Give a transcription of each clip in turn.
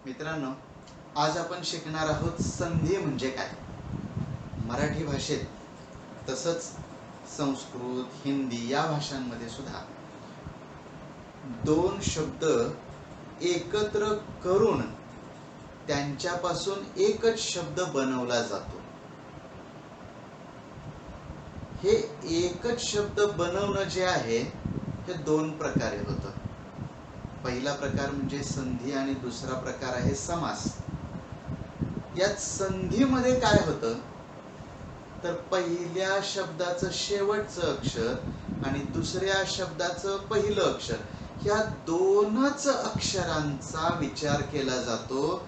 मित्रांनो, आज आपण शिकणार आहोत संधी म्हणजे काय. मराठी भाषेत तसंच संस्कृत, हिंदी या भाषांमध्ये सुद्धा दोन शब्द एकत्र करून त्यांच्यापासून एकच शब्द बनवला जातो. हे एकच शब्द बनवणं जे आहे हे दोन प्रकारे होतं. पहिला प्रकार म्हणजे संधी आणि दुसरा प्रकार आहे समास. यात संधीमध्ये काय होतं तर पहिल्या शब्दाचं शेवटचं अक्षर आणि दुसऱ्या शब्दाचं पहिलं अक्षर या दोनच अक्षरांचा विचार केला जातो,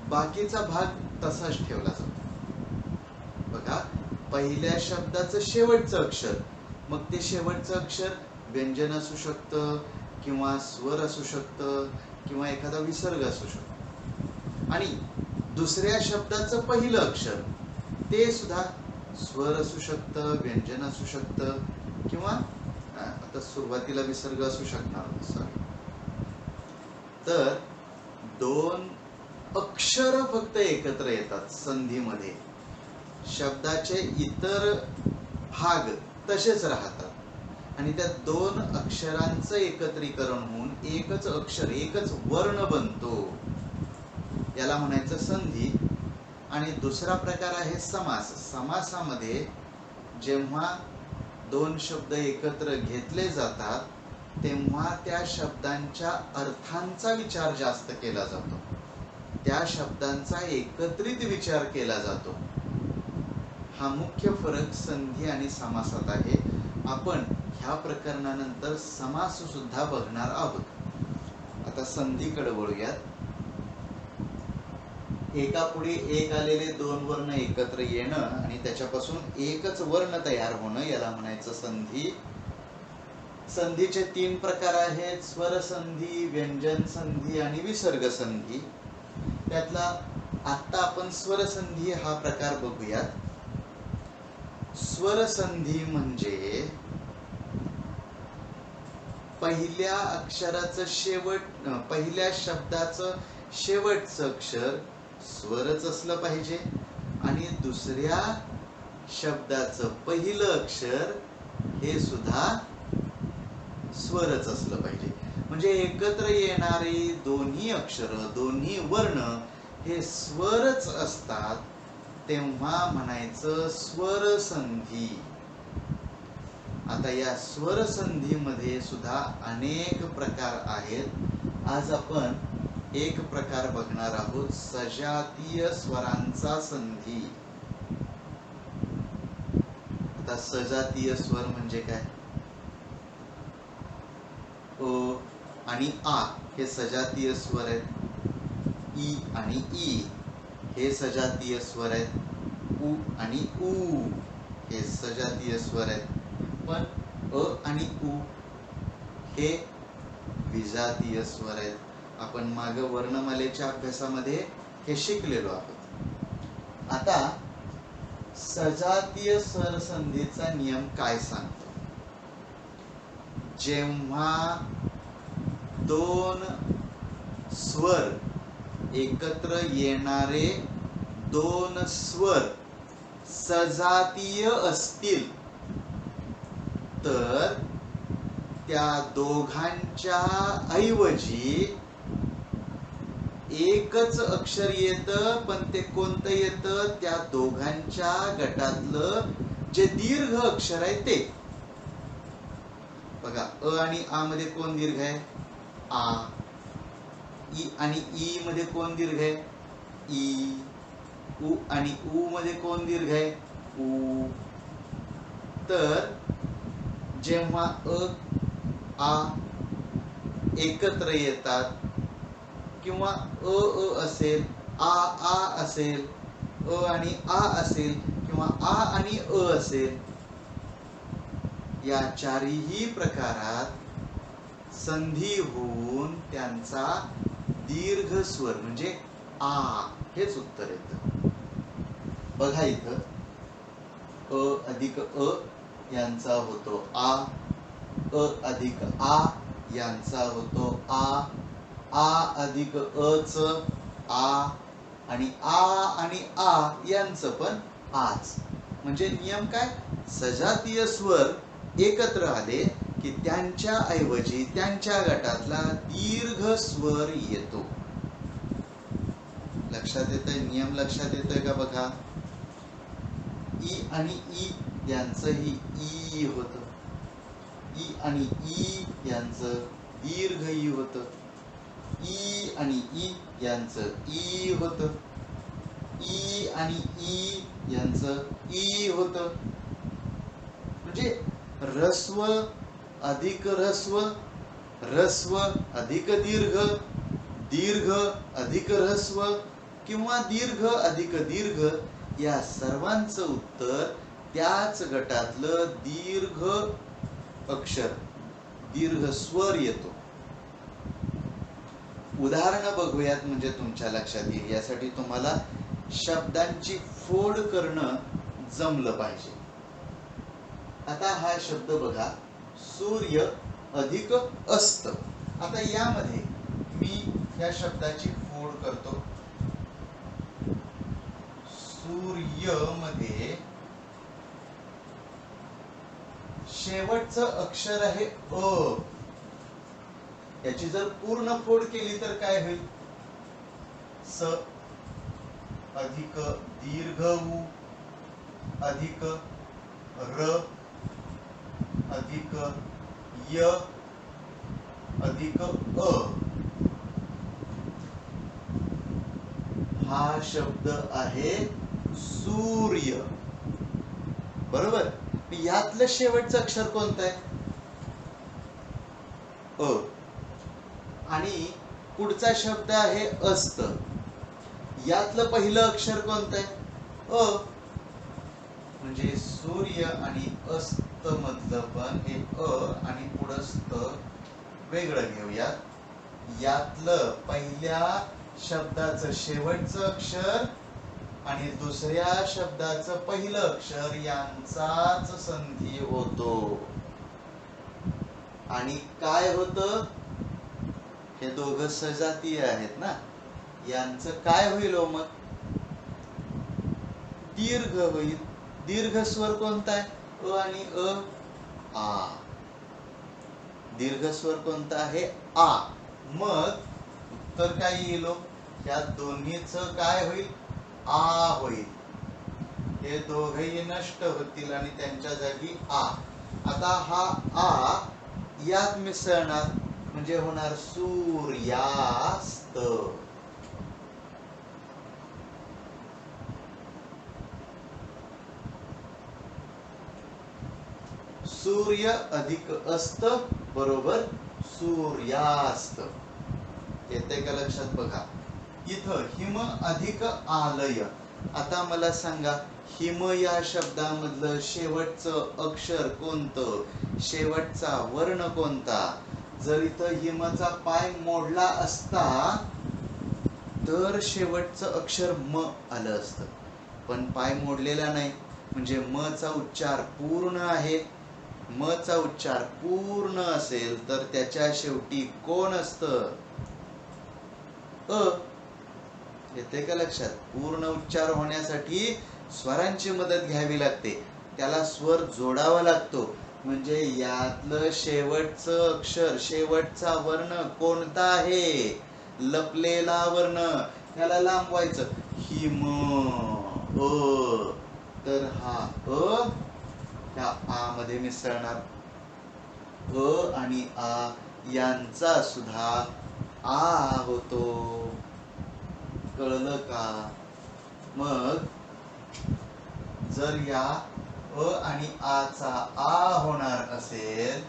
बाकीचा भाग तसाच ठेवला जातो. बघा, पहिल्या शब्दाचं शेवटचं अक्षर, मग ते शेवटचं अक्षर व्यंजन असू शकतं किंवा स्वर असू शकतं किंवा एखादा विसर्ग असू शकतो, आणि दुसऱ्या शब्दाचं पहिलं अक्षर ते सुद्धा स्वर असू शकतं, व्यंजन असू शकतं किंवा आता सुरुवातीला विसर्ग असू शकणार. तर दोन अक्षर फक्त एकत्र येतात संधीमध्ये. शब्दाचे इतर भाग तसेच राहतात आणि त्या दोन अक्षरांचं एकत्रीकरण होऊन एकच अक्षर, एकच वर्ण बनतो. याला म्हणायचं संधी. आणि दुसरा प्रकार आहे समास. समासामध्ये जेव्हा दोन शब्द एकत्र घेतले जातात तेव्हा त्या शब्दांच्या अर्थांचा विचार जास्त केला जातो, त्या शब्दांचा एकत्रित विचार केला जातो. हा मुख्य फरक संधी आणि समासात आहे. आपण ह्या प्रकरणानंतर समास सुद्धा बघणार आहोत. आता संधीकडे वळूयात. एकापुढे एक आलेले दोन वर्ण एकत्र येणं आणि त्याच्यापासून एकच वर्ण तयार होणं याला म्हणायचं संधी. संधीचे तीन प्रकार आहेत: स्वर संधी, व्यंजन संधी आणि विसर्ग संधी. त्यातला आता आपण स्वर संधी हा प्रकार बघूयात. स्वर संधी म्हणजे पहिल्या अक्षराचं पहिल्या शब्दाचं शेवटचं अक्षर स्वरच असलं पाहिजे आणि दुसऱ्या शब्दाचं पहिलं अक्षर हे सुद्धा स्वरच असलं पाहिजे. म्हणजे एकत्र येणारी दोन्ही अक्षर, दोन्ही वर्ण हे स्वरच असतात, तेव्हा म्हणायचं स्वर संधी. आता या स्वर संधीमध्ये सुद्धा अनेक प्रकार आहेत. आज आपण एक प्रकार बघणार आहोत, सजातीय स्वरांचा संधी. आता सजातीय स्वर म्हणजे काय? अ आणि आ हे सजातीय स्वर आहेत. ई आणि ई हे सजातीय स्वर आहेत. उ आणि ऊ हे सजातीय स्वर आहेत. पण अ आणि उ हे विजातीय स्वर आहेत. आपण मागे वर्णमालेच्या अभ्यासामध्ये हे शिकलेलो आहोत. आता सजातीय स्वर संधीचा नियम काय सांगतो? जेव्हा दोन स्वर एकत्र येणारे दोन स्वर सजातीय असतील तर त्या दोघांच्या ऐवजी एकच अक्षर येतं, पण ते कोणतं येतं? त्या दोघांच्या गटातलं जे दीर्घ अक्षर आहे ते. बघा, अ आणि आ मध्ये कोण दीर्घ आहे? आ. ई आणि ई मध्ये कोण दीर्घ आहे? ई. उ आणि ऊ मध्ये कोण दीर्घ आहे? ऊ. तर जेव्हा अ आ एकत्र येतात किंवा अ असेल, आ असेल, अ आणि आ असेल किंवा आ आणि अ असेल, या चारही प्रकारात संधी होऊन त्यांचा दीर्घ स्वर म्हणजे आ हेच उत्तर येतं. बघा, इथं अ अधिक अ यांचा होतो आ, अ अधिक आ यांचा होतो आ, आ अधिक अ च आ आणि आ यांचं पण आच. म्हणजे नियम काय, सजातीय स्वर एकत्र आले की त्यांच्या ऐवजी त्यांच्या गटातला दीर्घ स्वर येतो. लक्षात येतोय, नियम लक्षात येतोय का बघा. ई आणि ई यांचंही ई होतं, ई आणि ई यांचं दीर्घ ई होतं, ई आणि ई यांचं ई होतं, ई आणि ई यांचं ई होतं. म्हणजे ऱ्हस्व अधिक ऱ्हस्व, ऱ्हस्व अधिक दीर्घ, दीर्घ अधिक ऱ्हस्व किंवा दीर्घ अधिक दीर्घ या सर्वांचं उत्तर त्याच गटातलं दीर्घ अक्षर, दीर्घ स्वर येतो. उदाहरणं बघूयात म्हणजे तुमच्या लक्षात येईल. यासाठी तुम्हाला शब्दांची फोड करणं जमलं पाहिजे. आता हा शब्द बघा, सूर्य अधिक अस्त. आता यामध्ये मी या शब्दाची फोड करतो. सूर्य मध्ये शेवटचं अक्षर आहे अ. याची जर पूर्ण फोड केली तर काय होईल, स अधिक दीर्घ उ अधिक र अधिक य अधिक अ. हा शब्द आहे सूर्य, बरोबर. यातलं शेवटचं अक्षर कोणतं आहे, अ. आणि पुढचा शब्द आहे अस्त. यातलं पहिलं अक्षर कोणतं आहे, अ. म्हणजे सूर्य आणि अस्त मधलं पण हे अ आणि पुढं स्त वेगळं घेऊया. यातलं पहिल्या शब्दाचं शेवटचं अक्षर आणि दुसऱ्या शब्दाचं पहिलं अक्षर यांचाच संधी होतो. आणि काय होतं, हे दोघं सजातीय आहेत ना, यांचं काय होईल हो मग, दीर्घ होईल. दीर्घ स्वर कोणता आहे, अ आणि अ, आ. दीर्घ स्वर कोणता आहे, आ. मग उत्तर काय येईल, या दोन्हीच काय होईल, आ होईल. हे दोघेही नष्ट होतील आणि त्यांच्या जागी आ. आता हा आ यात मिसळणार म्हणजे होणार सूर्यास्त. सूर्य अधिक अस्त बरोबर सूर्यास्त. येते का लक्षात बघा. इथं हिम अधिक आलय. आता मला सांगा, हिम या शब्दामधलं शेवटचं अक्षर कोणतं, शेवटचा वर्ण कोणता. जर इथं हिमचा पाय मोडला असता तर शेवटचं अक्षर म आलं असतं, पण पाय मोडलेला नाही म्हणजे म चा उच्चार पूर्ण आहे. म चा उच्चार पूर्ण असेल तर त्याच्या शेवटी कोण असतं, अ. येते का लक्षात. पूर्ण उच्चार होण्यासाठी स्वरांची मदत घ्यावी लागते, त्याला स्वर जोडावा लागतो. म्हणजे यातलं शेवटचं अक्षर, शेवटचा वर्ण कोणता आहे, लपलेला वर्ण, त्याला लांबवायचं. Him a. तर हा अ त्या आ मध्ये मिसळणार. अ आणि आ यांचा सुद्धा आ होतो. कळलं का. मग जर या अ आणि आ चा आ होणार असेल,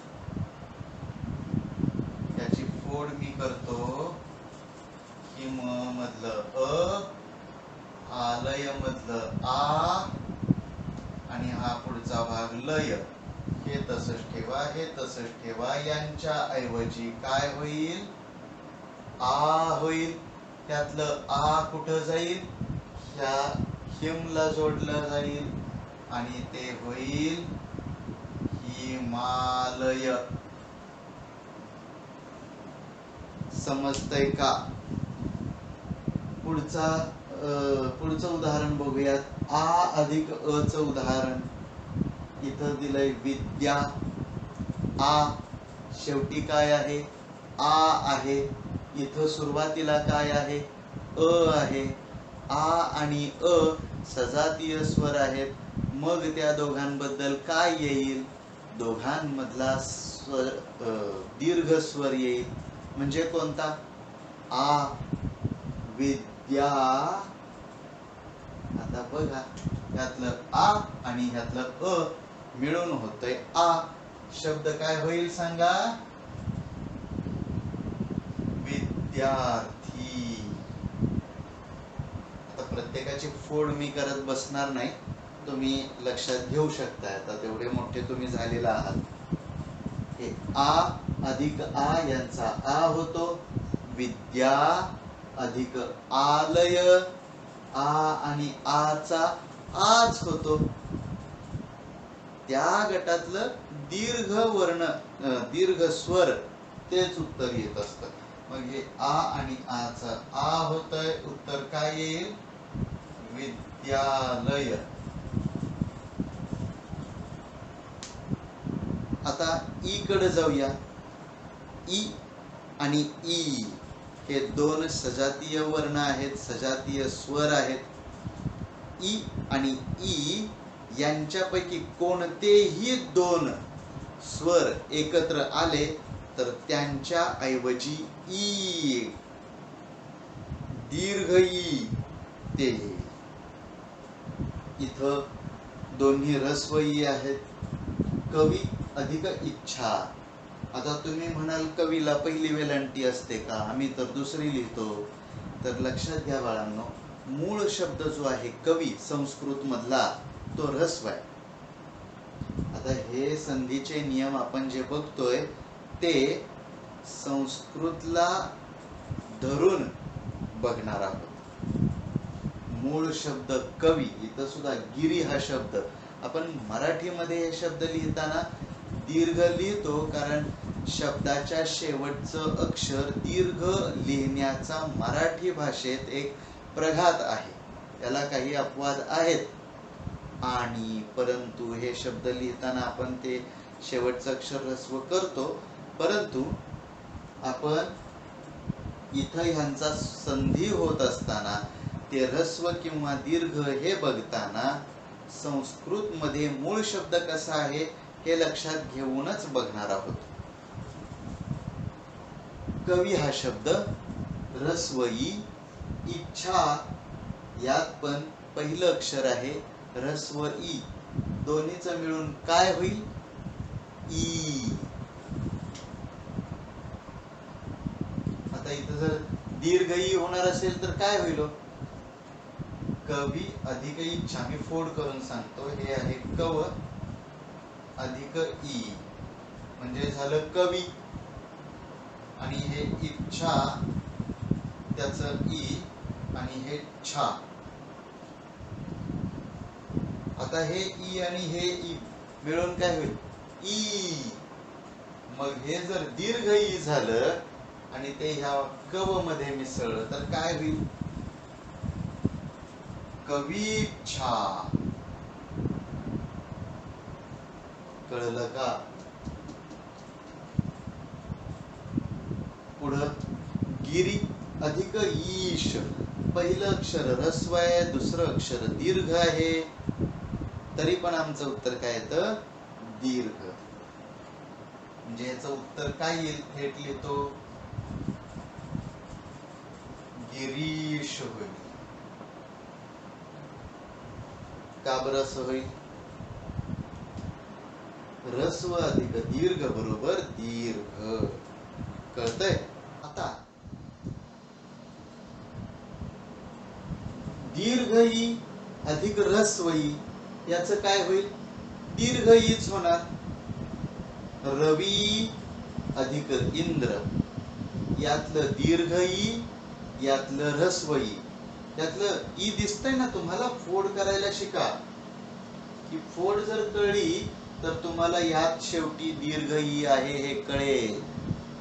त्याची फोड मी करतो. हिम मधलं अ, आलय मधलं आ आणि हा पुढचा भाग लय. हे तसंच ठेवा, हे तसंच ठेवा. यांच्या ऐवजी काय होईल, आ होईल. त्यातलं आ कुठं जाईल, ह्या हिमला जोडलं जाईल आणि ते होईल हिमालय. समजतंय का. पुढचं उदाहरण बघूयात. आ अधिक अ चं उदाहरण इथं दिलंय. विद्या. आ शेवटी काय आहे? आ आहे. इथं सुरुवातीला काय आहे? अ आहे. आ आणि अ सजातीय स्वर आहेत. मग त्या दोघांबद्दल काय येईल? दोघांमधला स्वर दीर्घ स्वर येईल. म्हणजे कोणता? आ. विद्या. आता बघा, ह्यातलं आ आणि ह्यातलं अ मिळून होतंय आ. शब्द काय होईल सांगा? विद्यार्थी. आता प्रत्येकाची फोड मी करत बसणार नाही, तुम्ही लक्षात घेऊ शकता. आता तेवढे मोठे तुम्ही झालेला आहात. हे आ अधिक आ यांचा आ होतो. विद्या अधिक आलय. आ आणि आचा आज होतो. त्या गटातलं दीर्घ वर्ण दीर्घ स्वर तेच उत्तर येत असतं. मग हे आ आणि आचा आ होतंय. उत्तर काय येईल? विद्यालय. आता ई कडे जाऊया. ई आणि ई हे दोन सजातीय वर्ण आहेत, सजातीय स्वर आहेत. ई आणि ई यांच्यापैकी कोणतेही दोन स्वर एकत्र आले तर त्यांच्या ऐवजी ई, दीर्घ ई ते. इथं दोन्ही ऱ्हस्व ई आहेत. कवी अधिक इच्छा. आता तुम्ही म्हणाल कवीला पहिली वेलांटी असते का? आम्ही तर दुसरी लिहितो. तर लक्षात घ्या बाळांनो, मूळ शब्द जो आहे कवी संस्कृत मधला तो ऱ्हस्व आहे. आता हे संधीचे नियम आपण जे बघतोय ते संस्कृतला धरून बघणार आहोत. मूळ शब्द कवी. इथं सुद्धा गिरी हा शब्द आपण मराठीमध्ये हे शब्द लिहिताना दीर्घ लिहितो, कारण शब्दाच्या शेवटचं अक्षर दीर्घ लिहिण्याचा मराठी भाषेत एक प्रघात आहे. त्याला काही अपवाद आहेत, आणि परंतु हे शब्द लिहिताना आपण ते शेवटचं अक्षर ह्रस्व करतो. परंतु आपण इथं ह्यांचा संधी होत असताना ते ह्रस्व किंवा दीर्घ हे बघताना संस्कृत मध्ये मूळ शब्द कसा आहे हे लक्षात घेऊनच बघणार आहोत. कवी हा शब्द ह्रस्व ई. इच्छा यात पण पहिलं अक्षर आहे ह्रस्व ई. दोन्हीचं मिळून काय होईल? ई. आता इथं जर दीर्घ ई होणार असेल तर काय होईल? कवी अधिक इच्छा. मी फोड करून सांगतो. हे आहे कव अधिक ई म्हणजे झालं कवी, आणि हे इच्छा त्याचं ई आणि हे छा. आता हे ई आणि हे ई मिळून काय होईल? ई. मग हे जर दीर्घ ई झालं आणि ते ह्या कव मध्ये मिसळलं तर काय होईल? कवीच्छा. कळलं का? पुढं गिरी अधिक ईश. पहिलं अक्षर ह्रस्व आहे, दुसरं अक्षर दीर्घ आहे, तरी पण आमचं उत्तर काय येतं? दीर्घ. म्हणजे याचं उत्तर काय येईल? थेट लिहितो गिरीश होईल. का बरं असं होईल? ह्रस्व अधिक दीर्घ बरोबर दीर्घ. कळतंय? आता दीर्घ ई अधिक ह्रस्व ई याचं काय होईल? दीर्घ ईच होणार. रवी अधिक इंद्र यातलं दीर्घ ई, यातलं ह्रस्व ई. यातलं ई दिसतंय ना तुम्हाला? फोड करायला शिका, की फोड जर कळली तर तुम्हाला यात शेवटी दीर्घ ई आहे हे कळेल.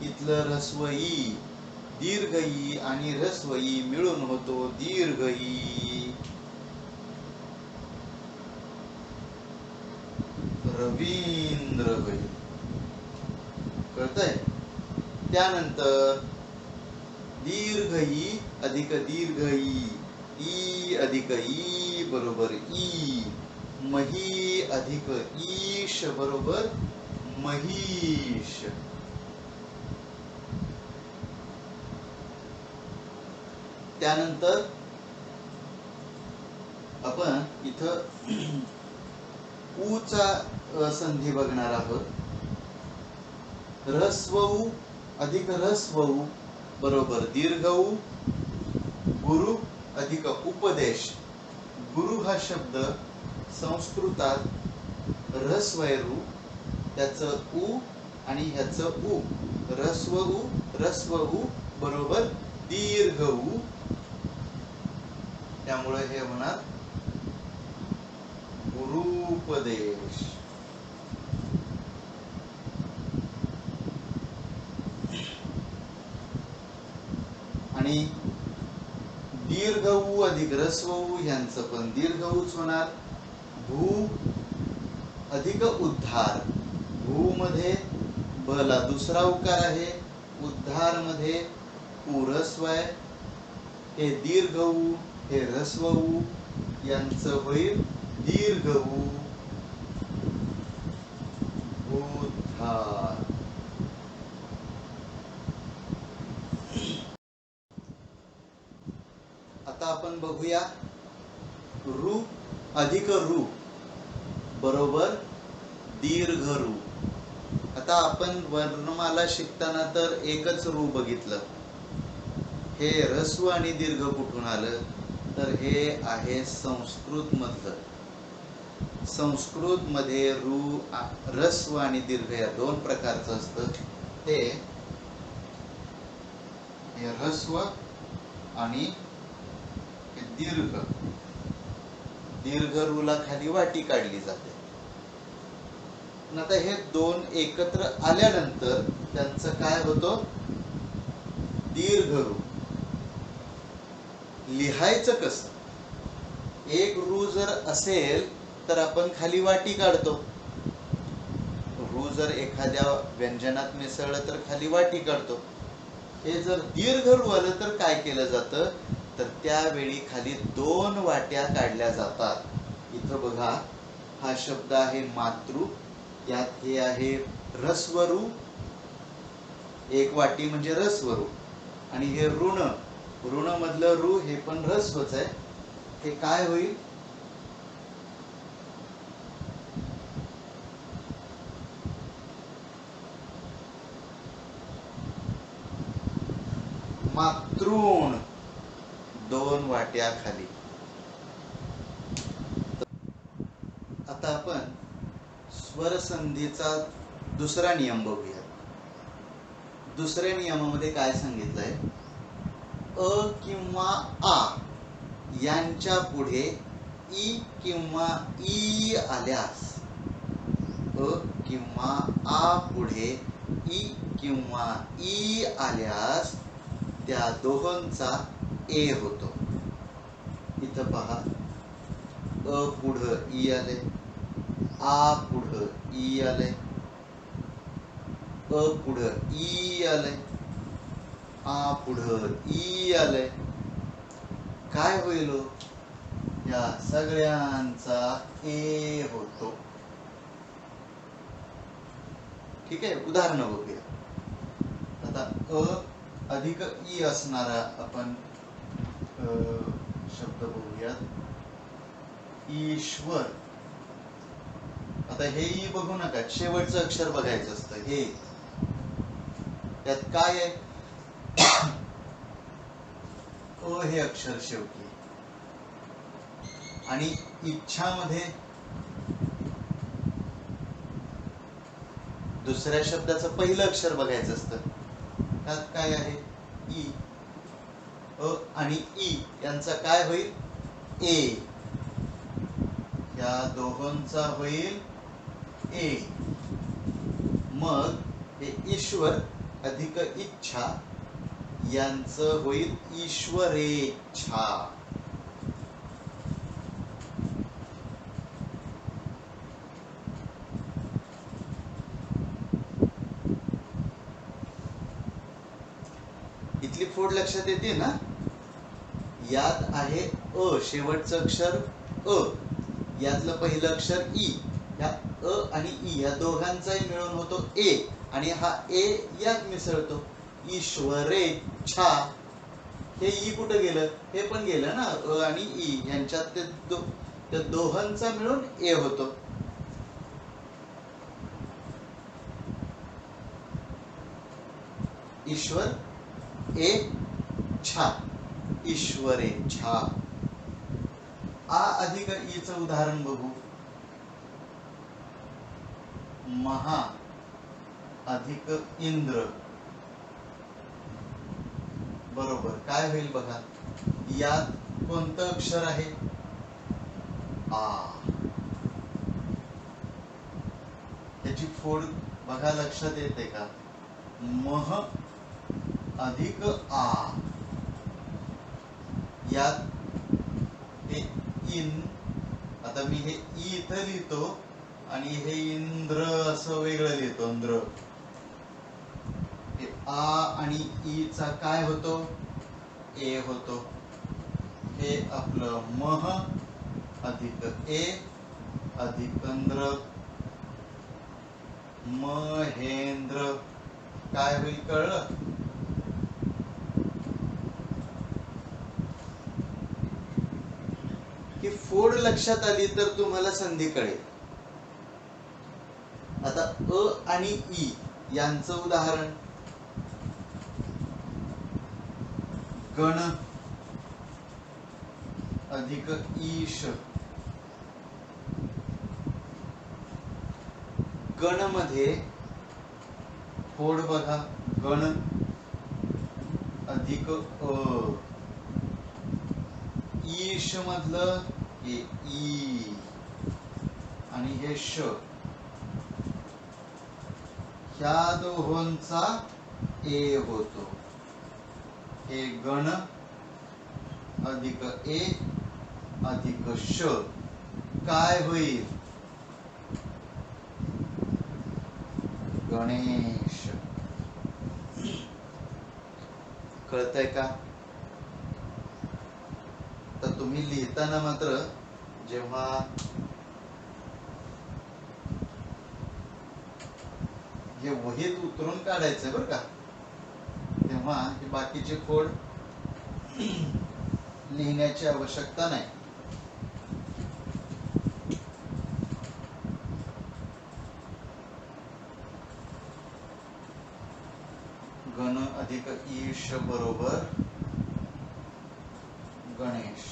इथलं ह्रस्व ई, दीर्घ ई आणि ह्रस्व ई मिळून होतो दीर्घ ई. रवींद्र होईल. कळतंय? त्यानंतर दीर्घ ई अधिक दीर्घ ई अधिक ई बरोबर ई. मही अधिक ईश बरोबर महिष. त्यानंतर आपण इथं ऊचा संधी बघणार आहोत. ह्रस्व उ अधिक ह्रस्व उ बरोबर दीर्घ उ. गुरु अधिक उपदेश. गुरु हा शब्द संस्कृतात ह्रस्व आहे रू, त्याचं उ आणि ह्याचं उ. ह्रस्व उ बरोबर दीर्घ उ. त्यामुळे हे होणार गुरुपदेश. आणि दीर्घ उ अधिक ह्रस्व उ यांचं पण दीर्घ उच होणार. भू अधिक उद्धार. भू मध्ये बला दुसरा उकार आहे, उद्धार मध्ये उ ह्रस्व आहे. हे दीर्घ उ हे ह्रस्व उ यांचं होईल दीर्घ उ. उद्धार. आता आपण बघूया रू अधिक रू बरोबर दीर्घ रू. आता आपण वर्णमाला शिकताना तर एकच रू बघितलं. हे ह्रस्व आणि दीर्घ कुठून आलं तर हे आहे संस्कृत मधलं. संस्कृत मध्ये रू ह्रस्व आणि दीर्घ या दोन प्रकारचं असतं. हे ह्रस्व आणि दीर्घ. दीर्घ रूला खाली वाटी काढली जाते. आता हे दोन एकत्र आल्यानंतर त्यांचं काय होतं दीर्घ रू. लिहायचं कसं? एक रू जर असेल तर आपण खाली वाटी काढतो. रू जर एखाद्या व्यंजनात मिसळलं तर खाली वाटी काढतो. हे जर दीर्घ रू आलं तर काय केलं जातं तर त्यावेळी खाली दोन वाट्या काढल्या जातात. इथं बघा हा शब्द आहे मातृ. यात हे आहे ह्रस्व रू. एक वाटी म्हणजे ह्रस्व रू. आणि हे ऋण. ऋण मधलं रू हे पण ह्रस्वच आहे. हे काय होईल मातृण. दोन वाट्या खाली. आता आपण स्वर संधीचा दुसरा नियम बघूया. दुसऱ्या नियमामध्ये काय सांगितलंय अ किंवा आ यांच्या पुढे ई किंवा ई आल्यास, अ किंवा आ पुढे ई किंवा ई आल्यास त्या दोहोंचा ए होतो. इथं पहा अ पुढं ई आले, आ पुढं ई आले, अ पुढं ई आले, आ पुढं ई आले. काय होईल या सगळ्यांचा ए होतो. ठीक आहे, उदाहरण बघूया. आता अ अधिक ई असणारा आपण शब्द बघूयात. ईश्वर. आता हे ई बघू नका, शेवटचं अक्षर बघायचं असतं. हे त्यात काय आहे अ हे अक्षर शेवटी. आणि इच्छामध्ये दुसऱ्या शब्दाचं पहिलं अक्षर बघायचं असतं. त्यात काय आहे ई. अ आणि ई यांचा काय होईल ए. या दोघांचा होईल ए. मग हे ईश्वर अधिक इच्छा यांचं होईल ईश्वरेच्छा. इथली फोड लक्षात येते ना. यात आहे अ, शेवटचं अक्षर अ, यातलं पहिलं अक्षर ई. या अ आणि ई या दोघांचाही मिळून होतो ए, आणि हा ए यात मिसळतो. ईश्वरेच्छा. हे ई कुठं गेलं? हे पण गेलं ना. अ आणि ई यांच्यात त्या दोघांचा मिळून ए होतो. ईश्वर ए छा, ईश्वरेच्छा. आ अधिक ईचं उदाहरण बघू. महा अधिक इंद्र बरोबर काय होईल बघा. यात कोणतं अक्षर आहे? आ. त्याची फोड बघा लक्षात येते का? मह अधिक आ. यात हे इन, आता मी हे ई इथं लिहितो आणि हे इंद्र असं वेगळं लिहितो. इंद्र हे आ आणि ई चा काय होतो? ए होतो. हे आपलं मह अधिक ए अधिक इंद्र, महेंद्र काय होईल कळलं? ही फोड लक्षात आली तर तुम्हाला संधी कळेल. आता अ आणि ई यांचं उदाहरण. गण अधिक ईश. गण मध्ये फोड बघा. गण अधिक अ. ईश मधलं हे ई आणि हे श, ह्या दोहोंचा ए होतो. हे गण अधिक ए अधिक श काय होईल? गणेश. कळतंय का? तर तुम्ही लिहिताना मात्र जेव्हा हे वहीत उतरून काढायचंय बरं का, तेव्हा हे बाकीचे फोड लिहिण्याची आवश्यकता नाही. गण अधिक ईश बरोबर गणेश.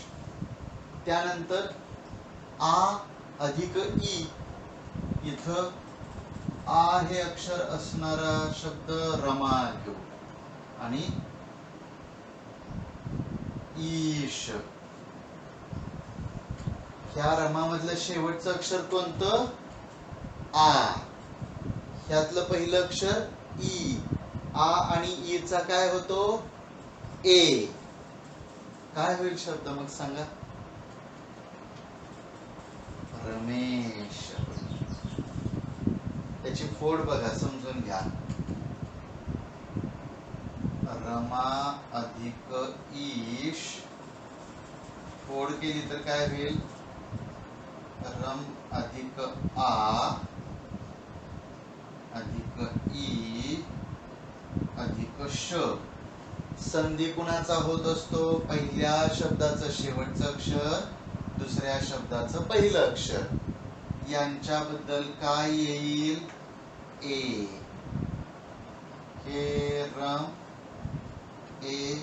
त्यानंतर आ अधिक ई. इथं आ हे अक्षर असणारा शब्द रमा घेऊ आणि ईश. ह्या रमा मधलं शेवटचं अक्षर कोणतं? आ. ह्यातलं पहिलं अक्षर ई. आ आणि ई चा काय होतो? ए. काय होईल शब्द मग सांगा? रमेश. त्याची फोड बघा, समजून घ्या. रमा अधिक ईश फोड केली तर काय होईल? रम अधिक आ अधिक ई अधिक श. संधी कुणाचा होत असतो? पहिल्या शब्दाचं शेवटचं अक्षर, दुसऱ्या शब्दाचं पहिलं अक्षर. यांच्याबद्दल काय येईल? ए. हे रम ए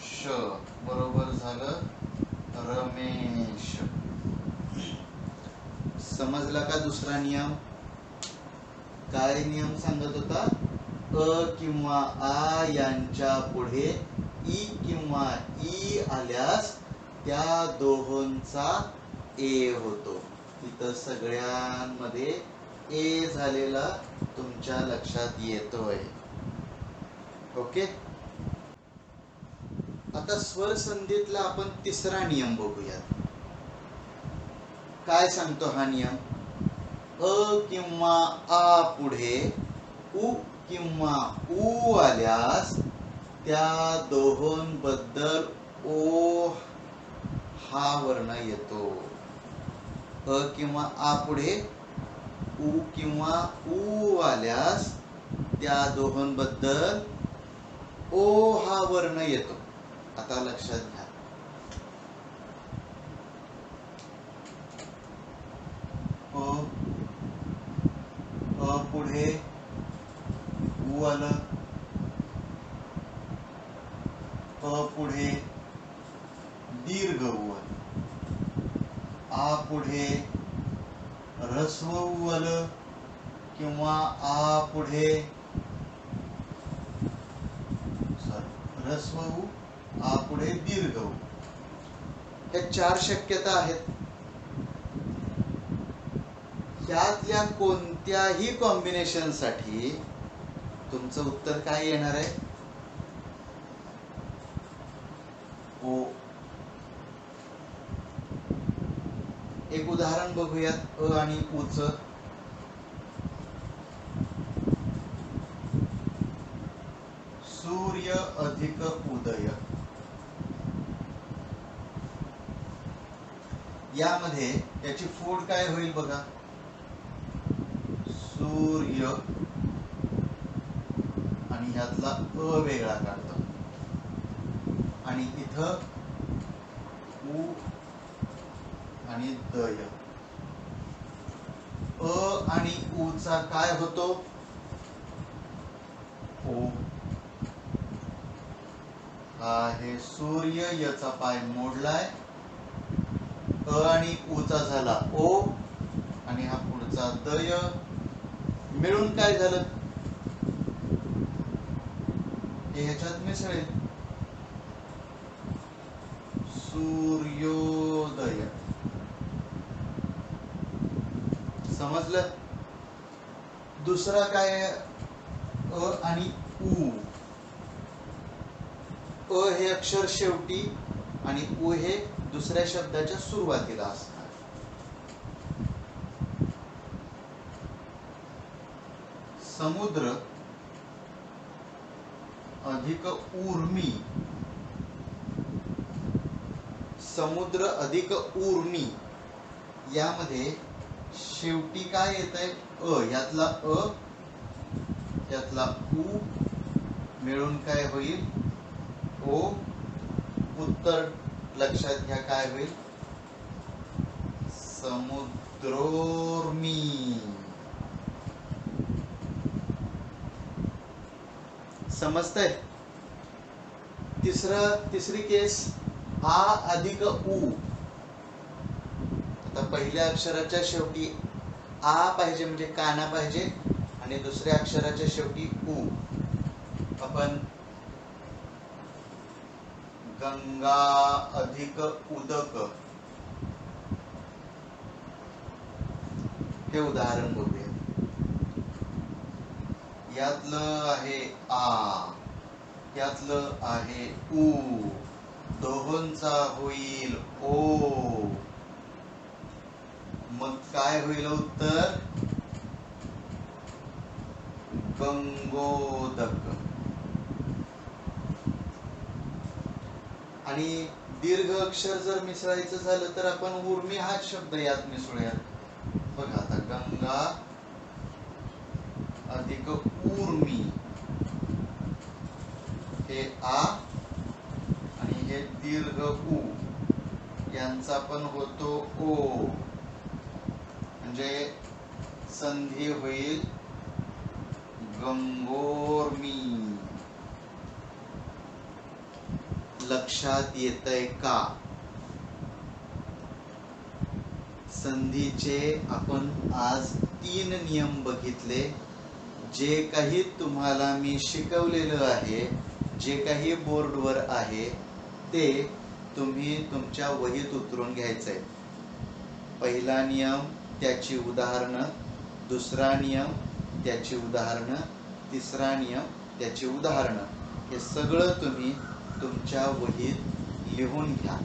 श बरोबर झालं रमेश. समजला का दुसरा नियम? काय नियम सांगत होता? अ किंवा आ यांच्या पुढे ई किंवा ई आल्यास त्या दोहोंचा ए होतो. इथं सगळ्यांमध्ये ए झालेला तुमच्या लक्षात येतोय. ओके. आता स्वर संधीतला आपण तिसरा नियम बघूयात. काय सांगतो हा नियम? अ किंवा आ पुढे उ किंवा ऊ आल्यास त्या दोहोंबद्दल ओ हा वर्ण येतो. अ किंवा आ पुढे उ किंवा ऊ आल्यास त्या दोहोंबद्दल ओ हा वर्ण येतो. आता लक्षात घ्या. अ पुढे ऊ आलं, अ पुढे दीर्घ ऊ आलं, आ पुढे ऱ्हस्व ऊ आलं किंवा आ पुढे ऱ्हस्व ऊ, आ पुढे दीर्घ ऊ. या 4 शक्यता आहेत. यातल्या कोणत्याही कॉम्बिनेशन साठी तुमचं उत्तर काय येणार आहे? ओ. एक उदाहरण बघूयात अ आणि ऊ च. सूर्य अधिक उदय. यामध्ये याची फोड काय होईल बघा. सूर्य आणि ह्यातला अ वेगळा काढतो आणि इथं ऊ आणि दय. अ आणि ऊ चा काय होतो? ओ. हा हे सूर्य, याचा पाय मोडलाय. अ आणि ऊ चा झाला ओ आणि हा पुढचा दय मिळून काय झालं? हे ह्याच्यात मिसळेल. सूर्योदय. समजलं? दुसरा काय? अ आणि ऊ. अ हे अक्षर शेवटी आणि ऊ हे दुसऱ्या शब्दाच्या सुरुवातीला असणार. समुद्र अधिक उर्मी. समुद्र अधिक उर्मी यामध्ये शेवटी काय येत आहे? अ. यातला अ, यातला ऊ मिळून काय होईल? ओ. उत्तर लक्षात घ्या काय होईल? समुद्रोर्मी. समजतंय? तिसरी केस आ अधिक ऊ. आता पहिल्या अक्षराच्या शेवटी आ पाहिजे म्हणजे काना पाहिजे आणि दुसऱ्या अक्षराच्या शेवटी ऊ. आपण गंगा अधिक उदक हे उदाहरण बघूया. यातलं आहे आ, यातलं आहे ऊ, दोहोंचा होईल ओ. मग काय होईल उत्तर? गंगोदक. आणि दीर्घ अक्षर जर मिसळायचं झालं तर आपण उर्मी हाच शब्द यात मिसळूयात. बघा आता गंगा अधिक उर्मी हे आ आणि हे दीर्घ ऊ यांचा पण होतो ओ, म्हणजे संधी होईल गंगोर्मी. लक्षात येतंय का? संधीचे आपण आज 3 नियम बघितले. जे काही तुम्हाला मी शिकवलेलं आहे, जे काही बोर्डवर आहे ते तुम्ही तुमच्या वहीत उतरून घ्यायचंय. पहिला नियम त्याची उदाहरणं, दुसरा नियम त्याची उदाहरणं, तिसरा नियम त्याची उदाहरणं. हे सगळं तुम्ही तुमच्या वहीत लिहून घ्या.